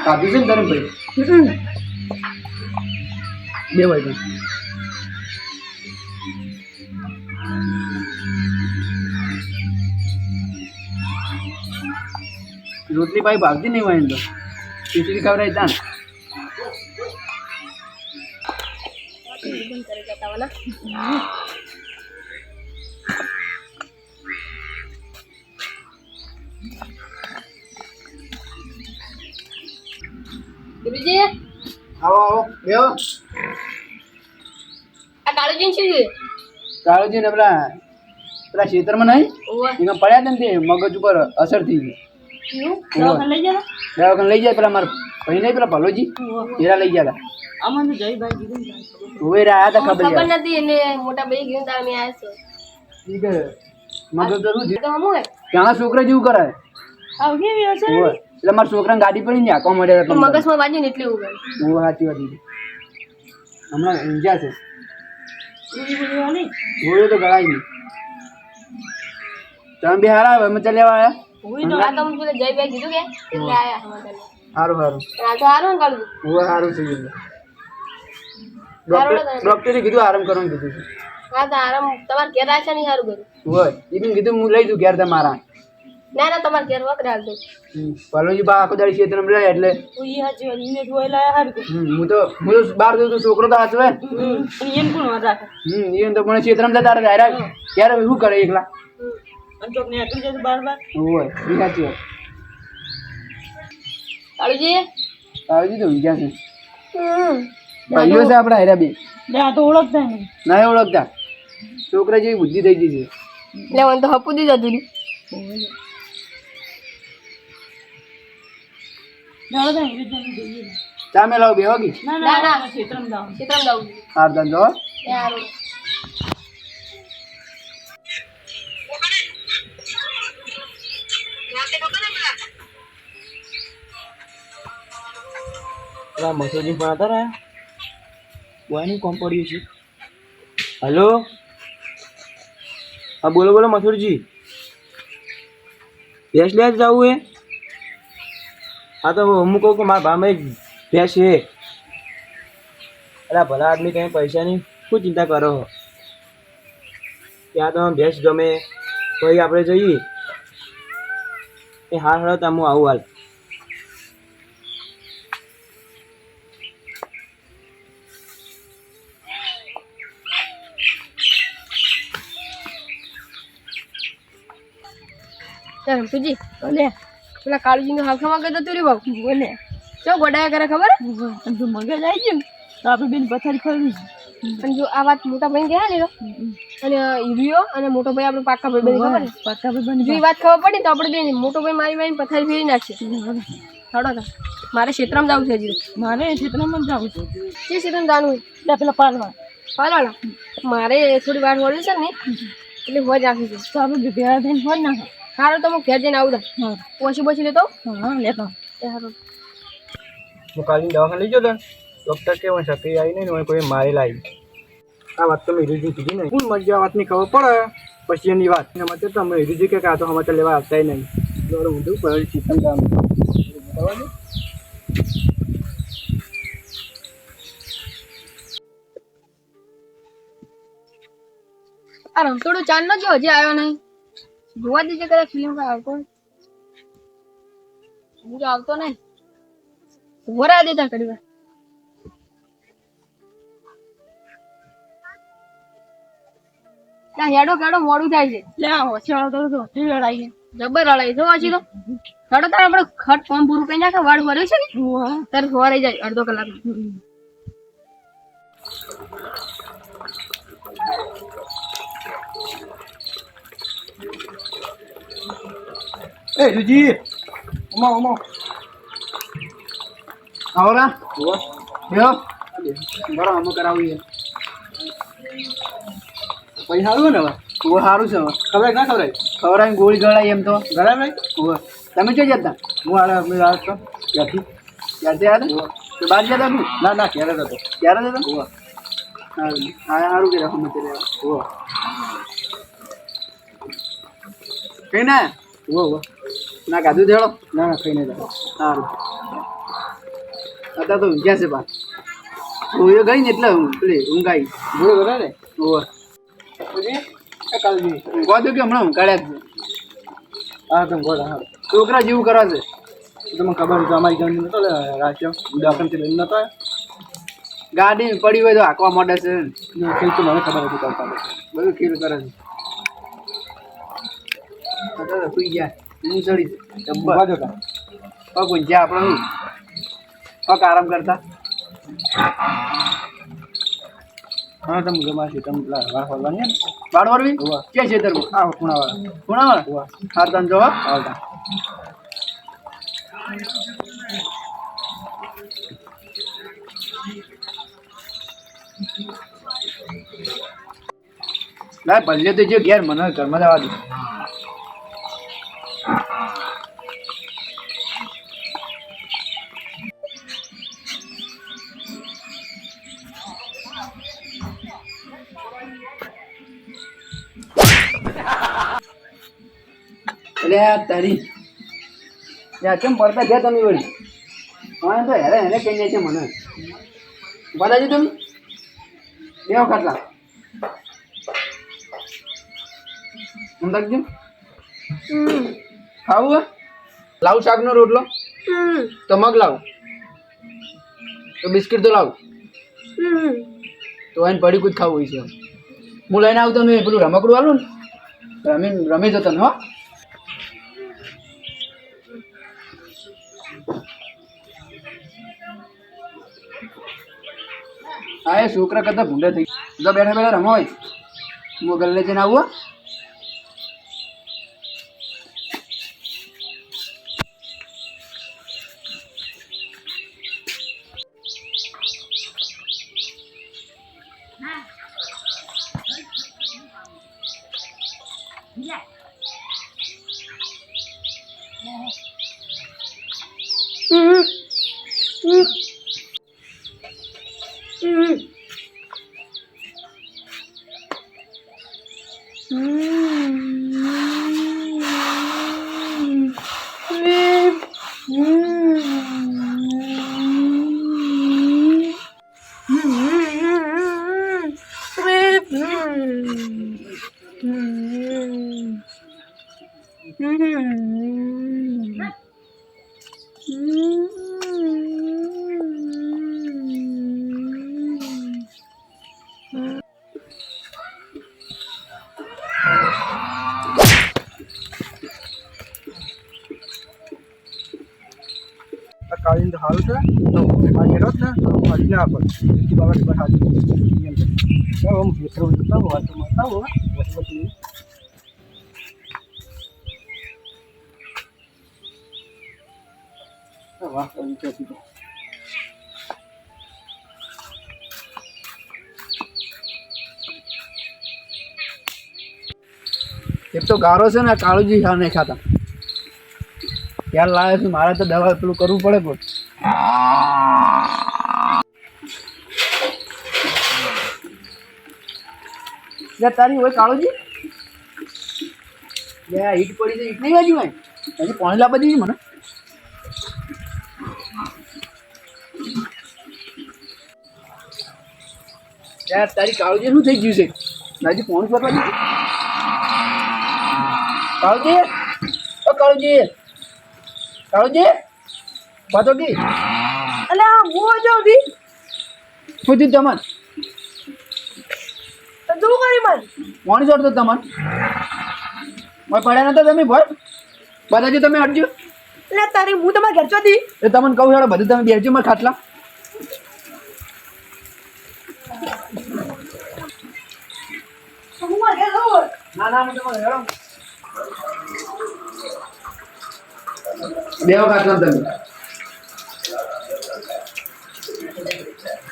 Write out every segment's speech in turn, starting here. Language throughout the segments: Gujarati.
કાપી છે ને તારે ભાઈ બે ભાઈ રોટલી ભાઈ ભાગતી નહીં હોય એમ તો ખીચડી ખવડાવી તા ને ગુરુજી આવો આવો બેહો આ કાળુજી શું છે કાળુજી ને પેલા ખેતરમાં નહીં એમાં પડ્યા હતા ને તે મગજ ઉપર અસર થઈ ગઈ દવાખાને લઈ જાય પેલા મારા ભાઈ નહીં પેલા ભલોજી એરા લઈ ગયા હતા રહ્યા હતા ખબર નથી એને મોટા ભાઈ ગયું તાર મેં આવ્યો ઠીક હે મગજ તો શું તો હમું હે ત્યાં છોકરા જેવું કરાય એટલે મારા છોકરાને ગાડી પડી ને આખો મળે મગજમાં વાંચ્યું ને એટલે એવું કરે સાચી વાત હમણાં ઊંઝા છે ગોળીઓ તો ગળાય નહીં તમે બે હારા હવે મચા લેવા આવ્યા આ તો હું પેલા જયભાઈ કીધું કે એટલે આયા સમાધાન સારું સારું આ તો સારું ને કાળું સારું થઈ ગયું ડોક્ટરે કીધું આરામ કરવાનું કીધું છે હા તો આરામ તમારે ઘેર આશા નહીં સારું કર્યું હોય એ બી કીધું હું લઈ જઉં ઘેર તમારા ના ના તમારે ઘેર વખત રાખજો ભલોજી બા આખો દાડી ખેતરમાં રહ્યા એટલે હું તો બહાર જઉં તો છોકરો તો હાચવે એને તો મને ખેતરમાં જતા રહ્યા ત્યારે શું કરે એકલા હોય બી સાચી વાત કાળુજી કાળજી તો ઊંઝા છે ભાઈઓ છે આપણા હેરા બે ના ઓળખતા છોકરા જેવી બુદ્ધિ થઈ ગઈ છે એટલે મને તો હપું દીધા તું ચા મેં લાવ બે હોગી ના ના ચિત્રમ જાઉં હાર ધંધો સારું મસોજી પણ હતા રહ્યા બોયનું કોમ પડ્યું છે હલો હા બોલો બોલો મસૂરજી ભેંસ લે જવું એ હા તો હું કહું કે મારા ભામાં ભેંસ છે અરે ભલા આદમી કંઈ પૈસાની શું ચિંતા કરો ત્યાં તો ભેંસ ગમે પછી આપણે જઈએ એ હા હળો તો હું આવું હાલ રમતુજી બોલે પેલા કાળુજીનો હાથમાં ગયો તો રે બાબુ બોલે ચો ગોડાયા કરે ખબર જો મગજ આવી ગયું તો આપણે બેન પથારી ખોલી અને જો આ વાત મોટા ભાઈ ગયા ને અને હીરો અને મોટો ભાઈ આપણે પાક્કા ભાઈ બની ખબર પાક્કા ભાઈ બની જો એ વાત ખબર પડી તો આપણે બેન મોટો ભાઈ મારી મારી પથારી ફેરી નાખશે હડો મારે ક્ષેત્રમાં જવું છે હજી મારે ક્ષેત્રમાં જવું છે જે ક્ષેત્રમાં જવાનું એટલે પેલા પાલવાળા મારે થોડી વાર વળ્યું છે ને એટલે હોજ રાખી છે તો આપણે ભેગા થઈને હોજ નાખો સારું તો હું ઘેર જઈને આવું તા ઓછી લેતો હા લેતો સારું હું કાલની દવાખાને લઈ ગયો ડૉક્ટર કે સક્રિય આવી નહીં કોઈ મારી લાવી આ વાત તો મેં હીરુજી કીધી નહીં હું મજા વાતની ખબર પડે પછી એની વાત એના માટે તો અમે હીરુજી કે આ તો સમાચાર લેવા આવતા નહીં બરાબર ઊંધું પછી ચિકન જવાનું બરાબર આ રમતોડો ચાંદ નો જો હજી આવ્યો નહીં જોવા દીજે કદાચ ફિલ્મ આવતો હું આવતો નહીં વરા દેતા કરી વાર હેડો કેડો મોડું થાય છે લે હોશિયાળો તો લડાઈ જબર લડાઈ જો વાંચી તો હેડો તાર આપણે ખટ ફોર્મ પૂરું કરી નાખે વાળ ભર્યું છે ને તારે સવારે જાય અડધો કલાક એ રુજી ઓમો આવરા બેહો બરો આમ કરાવીએ પછી સારું ને હવે ઓ સારું છે ખબર ના ખબર ગોળી ગળાય એમ તો ગળાય ભાઈ તમે જો જતા હું આડે અમે રાત તો ક્યાંથી યાદ તો બહાર જતા તું ના ક્યારે જતો સારું કે રાખો મતે કઈ ના ના કાધું દેડો ના ના ખાઈને જાઓ સારું અત્યારે તો ઊંઘ્યા છે બા હું ગઈ ને એટલે પેલી ઊંઘ આવી બોલો બોલો ને ઓવર પછી કાલજી ઊંઘવા દો કે હમણાં ઊંઘાડ્યા જ છે. હા તમે બોલો હા છોકરા જેવું કરે છે તમને ખબર છે અમારી ગામની નતો રાખ્યો દવાખાનથી લઈને નતો ગાડી પડી હોય તો હાંકવા માંડે છે આવ્યો તો મને ખબર હતી કરતા બધું ખીર કરે છે અત્યારે સુઈ ગયા ઊંઘ ચડી છે બાજુ કા પગ ઊંઘ્યા આપણે શું પગ આરામ કરતા હા તમે ગમાશી તમે પેલા વાર ફરવાની ને વાળ વળવી હોવા. ક્યાં છે તરવું આ ખૂણાવાળા કોણા હોવા હાર તને જો આવતા ના ભલે તો જો ઘેર મને ઘરમાં જવા દે એટલે આ તારી યાર કેમ પડતા ગયા તમે વળી હા તો હેરે કહીને છે મને બતાજી તમે બે ખાટલા સમજાવજો ખાવું હે લાવું શાકનો રોટલો તો મગ લાવું તો બિસ્કિટ તો લાવું તો એને પડી કુદ ખાવું હોય છે હું લઈને આવું તમે પેલું રમકડું આલું ને રમી જતો ને હો હા એ છોકરા કરતા ભૂંડા થઈ તો બેઠા બેઠા રમો હોય હું ગલ્લે જઈને આવું હો કાળીને તો સારું છે તો આ ઘેરો જ ને તો ફરી ના પડે બીજી બાબત પર હાજર આમ ખેતરો જતા હોય તો મળતા હોય પછી વાહ તો એક તો ગારો છે ને કાળુજી ખા નહીં ખાતા ક્યારે લાવે છે મારે તો દવા પેલું કરવું પડે પણ તારી હોય કાળુજી ઈટ પડી છે ઈટ નહીં બાજુ હોય હજી પાણી લાવવા દીધી મને યાર તારી કાળુજી શું થઈ ગયું છે હજી પાણી પડવા દીધું કાળુજી ઓ કાળુજી કાળુજી પાતો કી અલે હું જાઉં દી શું થયું તમને તો તું કરી મન પાણી ચોટતો તમને મેં પડ્યા નતા તમે ભર બધાજી તમે હટજો એટલે તારી હું તમારા ઘર ચોથી એ તમને કહું હેડો બધું તમે બેસજો મારા ખાટલા હું મારા ઘર રહું ના ના હું તમારે હેડો બેવો ખાટલા તમે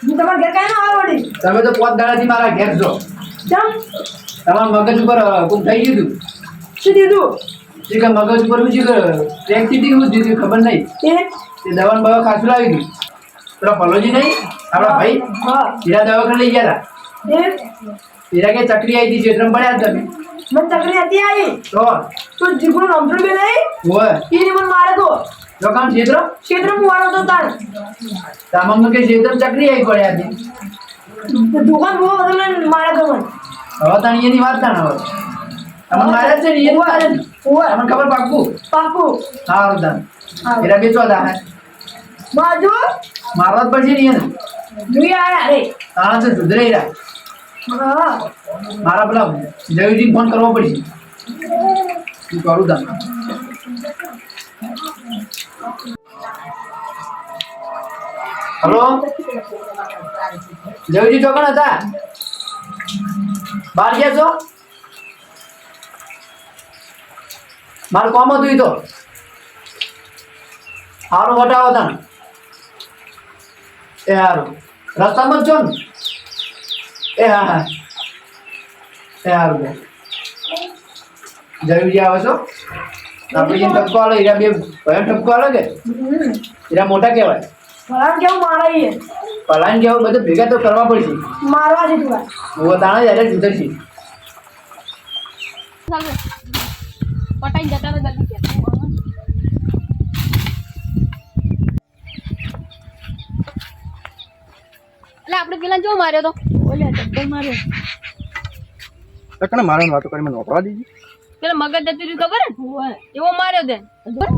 હું તમારા ઘર કાંઈ ના આવડે તમે તો 5 દાડાથી મારા ઘેર છો જમ તમારા મગજ ઉપર કોક થઈ ગયું શું દીધું એ કે મગજ ઉપર શું છે ટેન્સિટી શું દીધું ખબર નહીં એ એ દવાનું બવા ખાસું લાવી ગયું પેલા પલોજી નહીં આપણા ભાઈ હા હીરા દવાખાને લઈ ગયા હતા એ હીરા કે ચકરી આવી હતી ચેતરમ પડ્યા હતા તમે મને ચકરી હતી આવી તો જીગું નમતું બે નહીં ઓય ઈ મને મારે તો દુકાન ક્ષેત્ર મુવાડો તો તાર સામાન કે ક્ષેત્ર ચકરી આવી પડ્યા હતી દુકાન બહુ બધું મારે તો મને હવે તાણી એની વાત ના હવે તમને માર્યા છે ને એ મારે ને તમને ખબર પાકું પાકું હા વરદાન એરા બેચવા દા હે બાજુ મારવા જ પડશે ને એને જોઈ આયા રે હા તો સુધરે રા હા મારા પેલા જયજી ફોન કરવો પડશે હું કરું તને હલો જયજી ચોકણ હતા બહાર ગયા છો મારું કામ હતું ઈ તો સારું હટાવો તને એ સારું રસ્તામાં જ છો ને એ હા હા એ સારું બે જયજી આવે છો આપણે જે ટપકો આલે હીરા બે ભયન ટપકો આલે કે હીરા મોટા કહેવાય ભલાન કેવું મારે ઈ પલાન કેવું બધું ભેગા તો કરવા પડશે મારવા છે તું હું તાણે જ્યારે સુધરશે ચાલ પટાઈ જતા રહો જલ્દી કે એટલે આપણે પેલા જો માર્યો તો ઓલે ટક્કર માર્યો તકને મારે વાતો કરી મને નોકરા દીધી પેલા મગજ જતી રહ્યું ખબર હે એવો માર્યો તે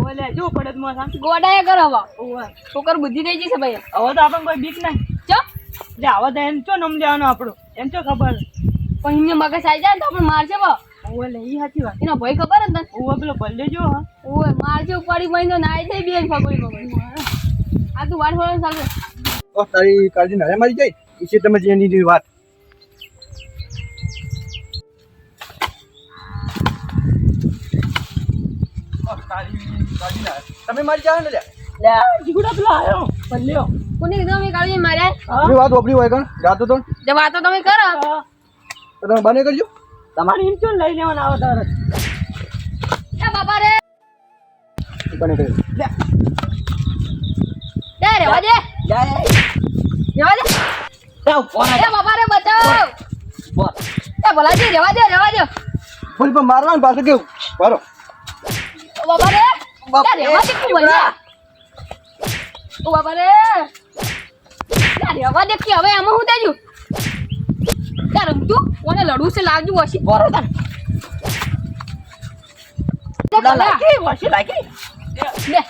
ઓલે જો પડત માં સામ ગોડાયા કર હવા છોકર બુદ્ધિ થઈ જશે ભાઈ હવે તો આપણને કોઈ બીક નહીં ચો લે આવો તો એમ ચો નમ દેવાનો આપણો એમ ચો ખબર પણ એને મગજ આવી જાય તો આપણે મારશે બા ઓલે ઈ સાચી વાત એનો ભય ખબર હે તને ઓવે પેલો ભલ્લે જો હા ઓવે મારશે ઉપાડી મહિનો નાઈ થઈ બેન ફગોડી ફગોડી આ તું વાડ ફોડવાનું ચાલુ ઓ તારી કાળજી નારે મારી જાય ઈશે તમે જે એની વાત તમે મારી જાવ ને લે જીગુડા પેલો આયો ભલ્યો કોને કીધું અમે કાળી માર્યા એ વાત ઓપડી હોય કણ જાતો તો જે વાતો તમે કરો તો તમે બને કરજો તમારે ઇન્ચો લઈ લેવાના આવો તારે એ બાપા રે બને કરજો લે રેવા દે જાય રેવા દે જાવ ફોન એ બાપા રે બચાવ બોલ એ ભલાજી રેવા દે ફૂલ પર મારવાનું પાછું કેવું મારો ઓ બાપા રે રેવા દે તું બોલ્યા ઓ બાપા રે રેવા દે કે હવે આમાં હું દેજુ યાર રમતું કોને લડવું છે લાગજુ વસી બોરો તને લાગી વસી લાગી લે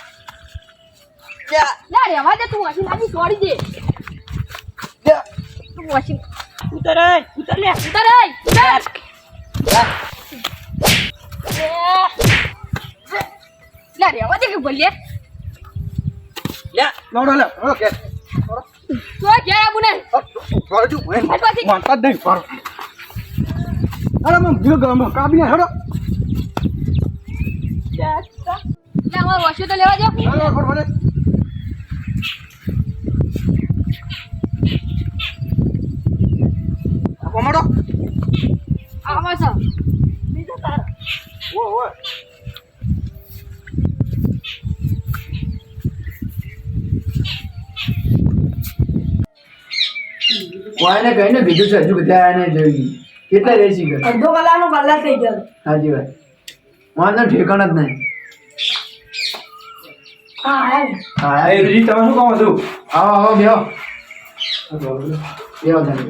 લે રેવા દે તું વસી લાગી છોડી દે તું વસી ઉતર લે ઉતર ઉતર લે રેવા દે કે બોલ્યા લે લોડો લે ઓકે તો ઘેર આવું ને ફરજુ હું પછી મારતા જ નહીં ફર અરે મમ જીવ ગમ કાબી હેડો લે અમાર વસી તો લેવા જો હાલો ફર મને કોમડો આવા છે બીજો તાર ઓ ઓ કોઈને કહીને બીજું છે હજુ બધા આને જોઈ કેટલા રહેશી ગયો અડધો કલાકનો કલાક થઈ ગયો સાચી વાત વાંધો ઠેકાણ જ નહીં હા હા એ રૂજી તમે શું કામ હતું આવો આવો બેહો બેહો તમે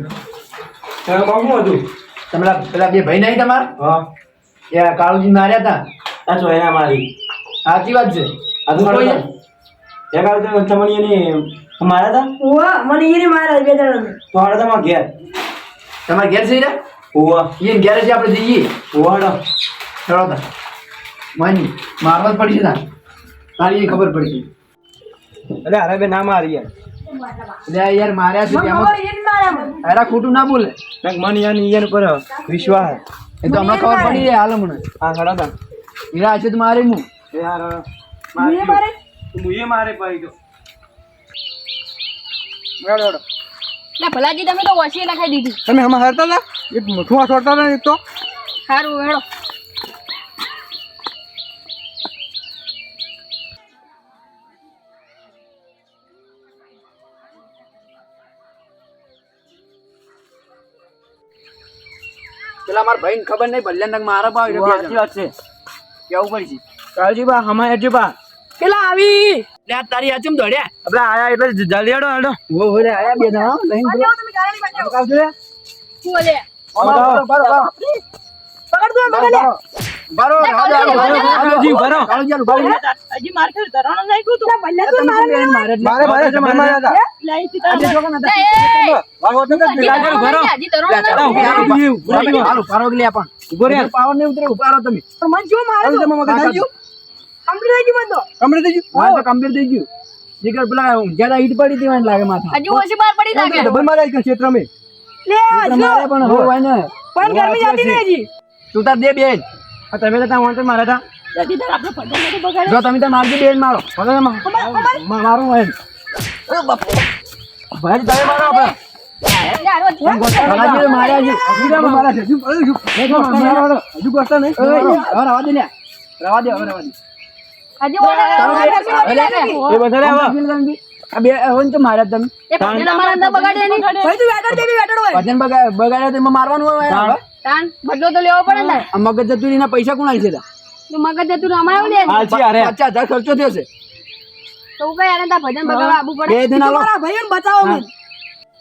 તમે કામ શું હતું તમારા પેલા બે ભાઈ નહીં તમારા હા એ કાળુજી માર્યા હતા આ છો એના મારી સાચી વાત છે આ તો કોઈ કોઈ એક આ તો તમને એની મારા હતા ઓવા મને ઈને મારા બે જણા તો હાડો તમારા ઘેર તમારે ઘેર જઈ રહ્યા ઓવા એને ઘેર છે આપણે જઈએ ઓવાડો ચલો તા માની મારવા જ પડશે તા તારી એ ખબર પડી અરે અરે બે ના મારી યાર અરે યાર માર્યા છે તેમાં ખબર ઈને મારા મને અરે ખોટું ના બોલે કંઈક મન યાર ઈયન પર વિશ્વાસ એ તો હમણાં ખબર પડી રહી હાલ હમણાં હા હડો તા હીરા છે તો મારે હું યાર ઈને મારે મુએ મારે પાઈ તો હેડો હેડો લે ભલાજી તમે તો વસી લખાઈ દીધી તમે હમણાં હરતા હતા એક મોઠું આ છોડતા હતા એક તો સારું હેડો પેલા મારા ભાઈને ખબર નહીં ભલ્યા તક મારા ભાવ એટલે બે સાચી જણા. વાત છે કેવું પડશે કાળજીબા હમાય હજુબા પેલા આવી લે આ તારી હાચમ દોડ્યા આપણે આયા એટલે જલ્દી હેડો હેડો ઓ રે આયા બે જણા લઈને આવો તમે ગાડી પાછળ આવજો લે શું બોલે પકડ દો પકડ લે બારો કાળજી ભરો કાળજી ઉભા રહી હજી માર ખેલ તરાણો નાખ્યું તું ભલ્યા તો મારે મારે એટલે મારે મારે હતા લાઈ તી તારા મારો તો કાળજી ભરો હજી તરો લે, ચાલો, હાલો પારો લે પણ ઉભો રે પાવર ને ઉતરે ઉભા રહો તમે મને જો મારે તો કમ્પ્લીટ થઈ ગયું મને તો કમરે દેજો હા તો કમ્પ્લીટ થઈ ગયું દીકર પેલા જ્યાદા હીટ પડી હતી મને લાગે માથા હજી ઓછી બાર પડી લાગે ડબલ મારા એક ક્ષેત્ર મે લે મારે પણ હવે હોય ને પણ ગરમી જાતી નહીં હજી તું તાર દે બેન આ તમે તો વાંચો મારા હતા જતી તાર આપણો પગને તો બગાડે જો તમે તાર મારજો બેન મારો મારો હોય ભાઈ તમે મારો આપણે રાજીવ માર્યા છે મારા છે હજુ ગોસ્તા નહીં હવે રવા દે લે રવા દે હવે રવા દે હજી ઓલા એ બધા રે આવા આ બે હોન તો માર્યા તમે એ ભજન અમારા અંદર બગાડે નહીં ભાઈ તું વેટર દેવી વેટર હોય ભજન બગાડ્યા તો એમાં મારવાનું હોય તાન બદલો તો લેવો પડે ને આ મગજ જતુરીના પૈસા કોણ આલશે તા તું મગજ જતું અમારે લે હાલજી અરે 50,000 ખર્ચો થયો છે તો કઈ આને તા ભજન બગાડવા આવવું પડે બે દિન આલો મારા ભાઈઓને બચાવો મને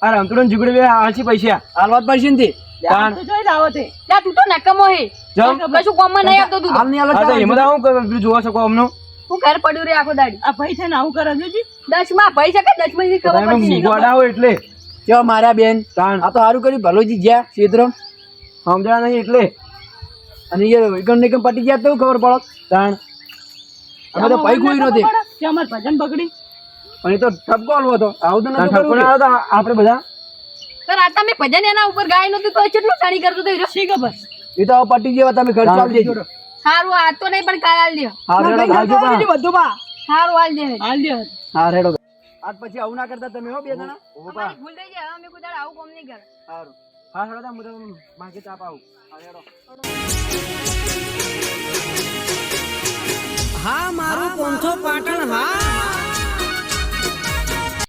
આ રંકડો જીગડે બે હાલસી પૈસા હાલવા જ પડશે ને તાણ તો જોઈ લાવો તે ત્યાં તું તો નકમો હે જમ કશું કોમમાં નહીં આવતો તું તો. હાલ ની હાલત આ તો એમાં હું પેલું જોવા શકો અમનો તું ઘર પડ્યું રે આખો દાડી આ ભાઈ છે ને આવું કરે છે જી 10 માં ભાઈ શકે 10 માં ખબર તમે પડતી નહીં. મુગવાડા હોય એટલે કેવા માર્યા બેન તાણ આ તો સારું કર્યું ભલોજી ગયા ક્ષેત્ર સમજ્યા નહીં એટલે અને એ એકમ ને એકમ પટી ગયા તો ખબર પડો તાણ અમે તો પૈ કોઈ નહોતી કે અમાર ભજન બગડી પણ એ તો ઠપકો આલવો હતો આવું તો નતું ઠપકો કરવું ના આવતા આપણે બધા પણ આ તમે ભજન એના ઉપર ગાય નતું તો કેટલું સાણી કરતો તો હીરો. શી ખબર એ તો હવે પટી ગયા તમે ખર્ચો આપી દેજો હારું આ તો નહીં પણ કાલ આલ દે હા રેડો હાલજો પા. બધું બા હારું આલ દે હાલ દે હા રેડો આજ પછી આવું ના કરતા તમે હો બે જણા અમારી ભૂલ થઈ જાય હવે અમે કોઈ દાડો આવું કામ નહીં કરે સારું હા હેડો હું તમને માગે તાપ આવું હા રેડો હા મારું 500 પાટણ